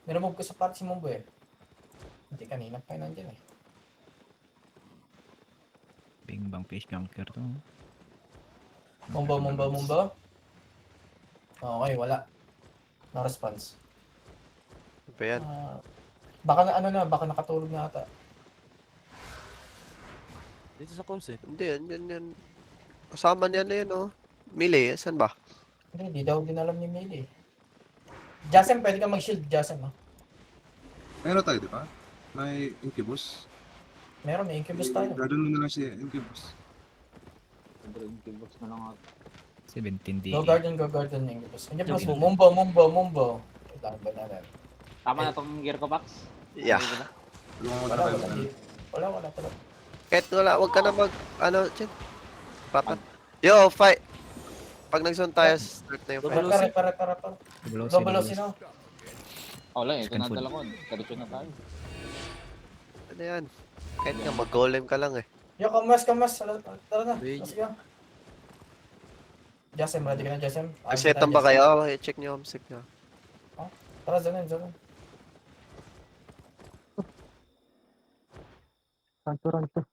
Niremove ko sa part si Mumbo eh. Hindi kanina pa yun nandiyan eh. Bing bang face junker to. Mumbo. Okay, wala. No response. Ano ba yan? Baka na ano na, baka nakatulog na ata. Dito sa comms eh. Hindi, yan. Kasama niya na yun, oh. Melee, saan ba? Hindi daw din alam ni Mili eh. Jasem, pwede ka mag-shield, Jasem ah. Meron tayo, di ba? May Incubus. Meron, may incubus tayo. Gano'n mo na lang si Incubus. Sobrang keybox na lang ako. 17 DE. Go garden yung incubus. Hindi plus Mumbo. Ito ba na. Tama na tong gear ko, Pax? Yeah. Tulungan mo Wala, tayo. wala. Kahit wala, huwag ka na Chen. Papa. Yo, fight! Pag nag-zone tayo, start na yung fight. Para. Double sino? Wala eh, ito Second na food. dala ko. Karisyo na tayo. Ano yan? Kahit nga, mag-golem ka lang eh. Yo, kamas. Tara na. Let's go. Jasem, ready ka na, Jasem? Nag-setan ba kayo? I-check nyo ang sick nyo. Tara, dyan.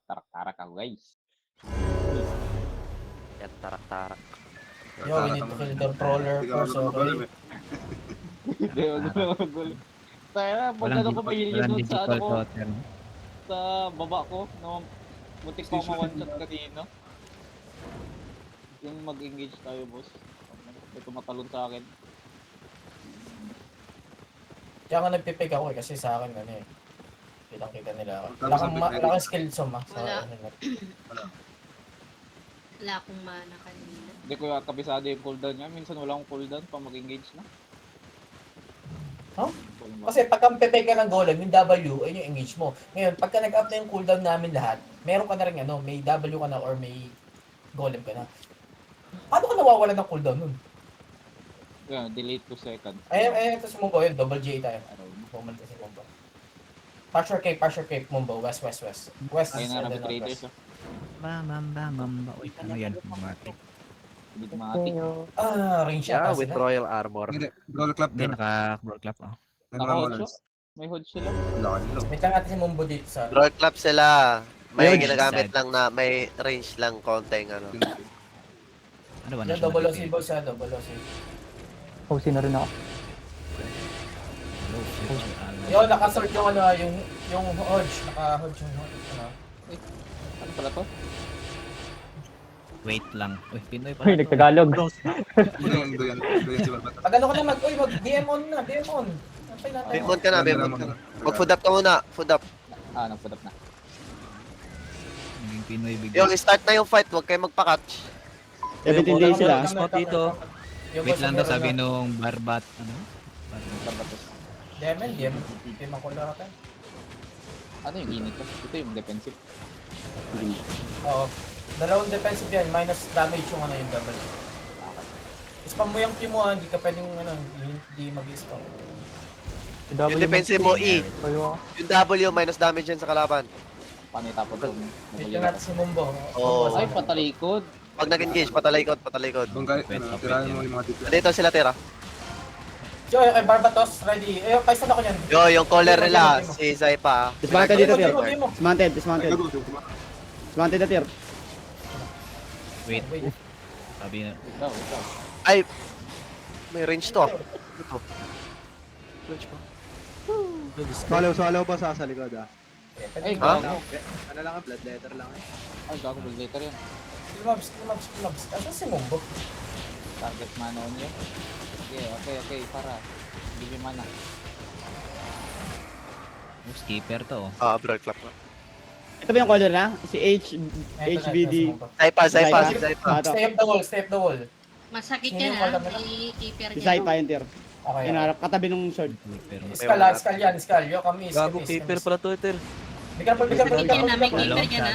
Tarak-tarak ako, guys. Yan, tarak-tarak. Yo, we need to kill the brawler Hindi ka first, marunong okay? mag-golem eh. Hindi, wag na magulo. Tayo na, pag ano ko pa yun Walang doon sa ano digital ko, totem. sa baba ko, no, muntik pa ako ma-one-shot kanina. Yung mag-engage tayo, boss. May tumatalon sa akin. Kaya nga nagpipig ako eh, kasi sa akin ano eh. Kitang-kita nila ako. Tapos ang Wala pipig. kang skill som ah. Wala. Wala akong mana kanina. Hindi ko kabisado yung cooldown niya. Minsan wala akong cooldown pa mag-engage na. Huh? Kasi pagka pipig ka ng golem, yung W, ay yung engage mo. Ngayon, pagka nag-up na yung cooldown namin lahat, meron ka na rin ano, may W ka na or may golem ka na. Paano ka nawawala ng cooldown nun? Yeah, delay 2 seconds. Ay, ito si Mumbo, yun, double J tayo. Araw. Pumunta si Mumbo. Partial cape, Mumbo, west. West Ayun na, and Rabbit then Raiders. northwest. Bam. Uy, ano yan? Mga Hindi ko matik. Range Yeah, ata with sila. Royal Armor. Hindi, Brawl Club Hindi, din. naka-brawl clap oh. Naka-hodge? May hodge sila. Laki nila. Wait lang natin si Mumbo dito sa... Brawl Club sila. May Yun, ginagamit sad. lang na, may range lang konting ano. Ano ba na Yan, siya? double OC nag-repair? boss yan, double OC. OC na rin ako. Hello, shit. Yo, naka-sort yung ano, yung hodge. Naka-hodge yung hodge. Ano? Ano pala to? Wait lang. Uy, Pinoy pala. Uy, nagtagalog. Doyan si Balbat. Pag ano ka na mag-DM on na, DM on. Napay natin. Bimon ka na. Mag-food up ka muna. Food up. Nag-put up na. Naging Pinoy bigla. Yung start na yung fight, huwag kayo magpa-catch. 17 days sila. Spot dito. Wait lang daw sabi nung Barbat. Ano? Barbatos. DM. DM ako lang natin. Ano yung init ko? Ito yung defensive. Oo. Dalawang defensive yan, minus damage yung ano yung double. Spam mo yung Q mo, hindi ka pwedeng ano, hindi mag-spam. Yung defensive mo, E. Yung W, minus damage yan sa kalaban. Paano itapon ko? Dito natin si Mumbo. Oo. Ay, patalikod. Pag nag-engage, patalikod. Doon kayo, tirahan mo yung mga titla. Dito sila tira. So, kay Barbatos, ready. Kaysa na ko yan. Yo, yung caller nila, si Zaipa. Dismounted dito, Tier. Demo. Dismounted. Ay, Dismounted na, Tier. Wait. Sabi na. Ikaw. Ay, may range to. Ito. Range pa. Salaw ba sa likod ah? Ay, Ha? gago. Ano lang, blood letter lang eh. Ay, gago. Blood letter yan. Lumabs. Asan si Mumbo? Target mana on yun. Okay. Para. Give me mana. Skipper to oh. Blood clap. Ito ba yung caller na? Si HBD. Zaipa. Zaipa. Zaipa. Stay up the wall. Masakit Sino yan yung ha. alam nila? I-keeper Si niya. Saipa yung, Tier. Okay. Inarap, katabi nung sword. Skipper. Skal yan, Skal. Yo, kami. Gago, keeper pala to, Eter. Bigyan pa. Yan na, may Shalo, keeper yan ha.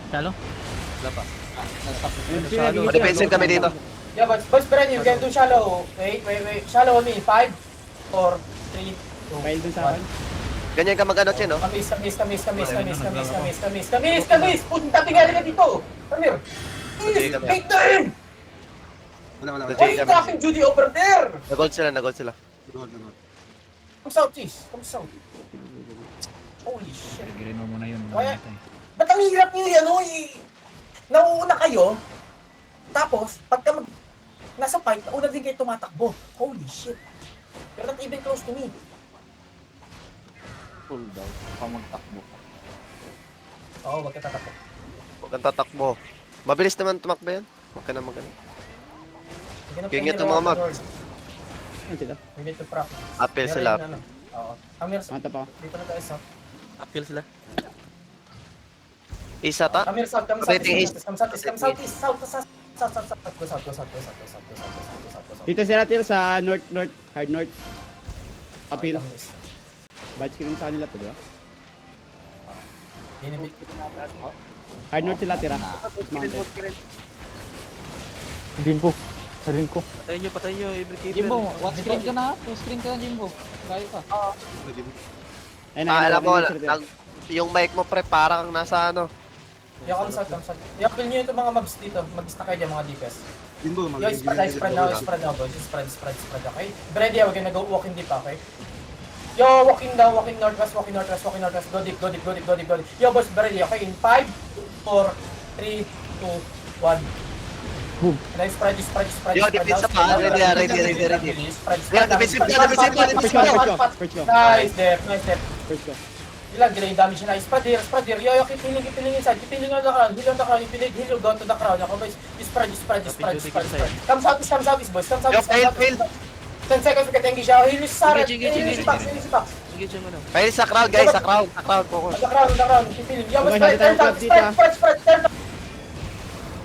shalo. Defensive kami dito. Yeah, but boys, Bren, you can do shallow. Wait. Shallow on me. 5, 4, 3, 2, Fail dun sa akin. Ganyan ka mag-ano, Chen, no? Kamis. Punta tingnan ka dito. Come here. Please, Kami. take time. Wala. Why are you talking Judy over there? Nag-gold sila. Doon. Come south, cheese. Come south. Holy shit. Tigirin mo muna yun. Kaya- Ba't ang hirap nyo yan, o? Nauuna kayo, tapos, pagka nasa fight, nauna din kayo tumatakbo. Holy shit. You're not even close to me. Cool daw. Pa magtakbo. Oo, wag ka tatakbo. Huwag kang tatakbo. Mabilis naman tumakbo yan. Huwag ka na magano. Kaya ito mga mag. Ano sila? We need to practice. Appeal Meron sila. yung ano. Oo. Amir, Mata pa. dito na tayo sa. Appeal sila. Isa ta? Amir, south, come south, Rotating east. come south, come south, east, south, south, south, south, south, go south, go south, go south, go south, go south, go south, go south, go south. Dito sila til sa north, hard north. Appeal. Okay, Amir. Badge killing sa kanila to, di ba? Binibig. Hard north sila tira. Mountain. Patayin nyo, every Jimbo, what screen ka na? Two screen ka na, Jimbo. Kaya ka. Ayun Alam mo, ayun, sila. yung mic mo pre, parang nasa ano. Yo, come south, come south. Yo, kill nyo itong mga mobs dito. Mag-stack kayo dyan, mga DPS. Yun ba, Yo, spread now, boys. Spread, okay? Ready, we're gonna go walking deep, okay? Yo, walking down, walking northwest. Go deep. Yo, boys, ready, okay? In 5, 4, 3, 2, 1. Boom. Nice, spread. Yo, defense pa. Ready. Yo, defense pa. First go. Nice, Dep. First go. Ilan, delay damage na. Spread here. Yo, keep healing inside. Keep healing on the crowd. Heal on the crowd. Heal down to the crowd. Ako, boys. Spread. Come south, boys. Come south. Yo, fail. 10 seconds we get engage. Heal si Sarah. Heal si Pax. Kaya sa crowd, guys. Sa crowd. Focus. On the crowd. Keep healing. Yo, boys, Okay, turn down. dito, Spread.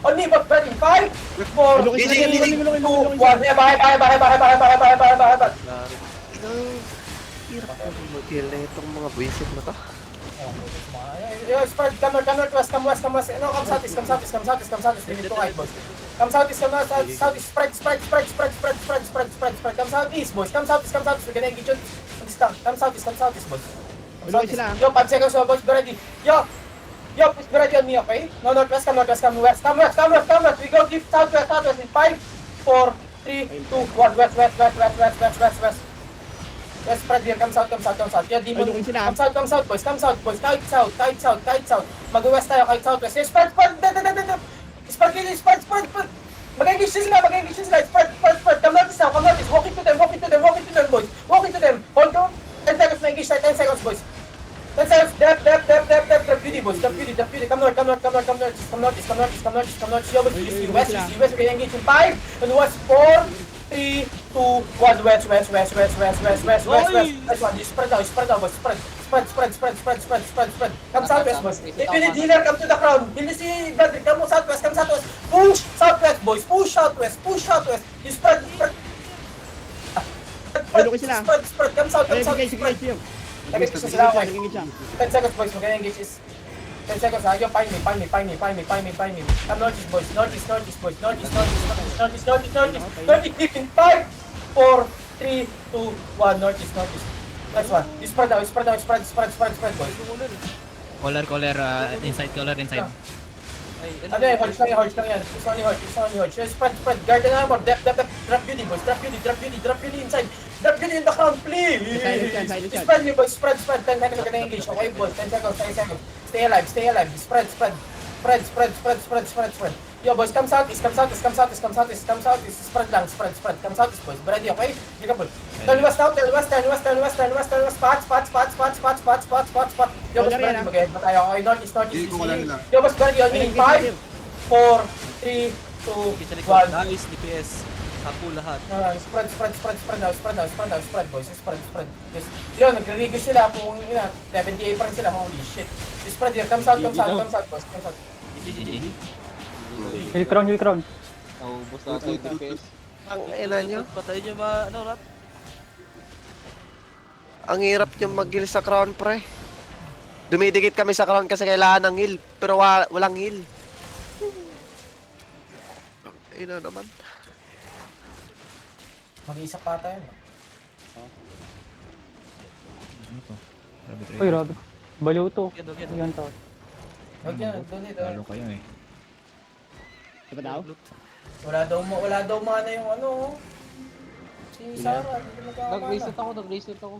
On me, but ready. 5, 4, 3, 2, 1. Bahay. Hirap ko mag-kill na itong mga buwisit na to. Yo, spread, come west. No, come south. Limit ko kahit, boys. Come south, spread. Come southeast, boys. We're gonna engage on this town. Come southeast, boys. Ulungin sila. Yo, 5 seconds, boys, be ready. Yo, please be ready on me, okay? No, northwest, come west. We go deep, southwest. In 5, 4, 3, 2, 1. West. Let's spread here. Come south. Yeah, demon. Ulungin sila. Come south, boys. Tight south. Mag-west tayo, kahit southwest. Yeah, spread. Spread. Mag-engage sila. Spread. Come notice. Walking to them, boys. Walking to them. Hold on. 10 seconds, ma-engage tayo. 10 seconds, boys. 10 seconds. Dep, beauty, boys. Dep beauty. Come north. Yo, boys, west. We can engage in 5, and west, 4, 3, 2, 1. West. Nice one. You spread out, boys. Spread. Come southwest, boys. If you need healer, come to the crowd. Heal si Bradley. Come southwest. Push southwest, boys. Push southwest. You spread. Ulungin sila. Spread. Come south. Sige, sige. Engage sila, okay. Engage siya. 10 seconds, boys. We're gonna engage is 10 seconds, ha? Yo, find me. Come northeast, boys. Northeast. Deep in 5, 4, 3, 2, 1. Northeast. Nice one. You spread out, boys. Inside. Ano yan? Hodge lang yan. It's only hodge. Spread. Guard the armor. Dep. Drop beauty, boys. Drop beauty inside. Drop beauty in the ground, please. Silent shot. Spread me, boys. Spread. 10 seconds, we're gonna engage. Okay, boys. 10 seconds. Stay alive. Spread. Yo, boys, come southeast. Spread lang. Come southeast, boys. Ready, okay? Careful. Turn west now. Spots. Yo, boys, ready. Mag-head pa tayo. Okay, northeast. Hindi ko wala nila. Yo, boys, ready on me. 5, 4, 3, 2, 1. Nice, DPS. Hapo lahat. Spread, boys. Spread. Yo, nagre-regis sila. Kung 78 pa rin sila. Holy shit. Spread here. Come south, boys. Come south. Hill crown. Naubos na ito yung DPS. Ang ina nyo. Patayin nyo Rat? Ang hirap yung mag-heal sa crown, pre. Dumidikit kami sa crown kasi kailangan ng heal. Pero walang heal. Ina naman. Mag-iisa pa tayo. Uy, Rob. Baliw to. Yan. Yan to. Huwag yan. Doon. Lalo kayo eh. Diba daw? Wala daw mana yung ano. Si Sarah. Nag-reset ako.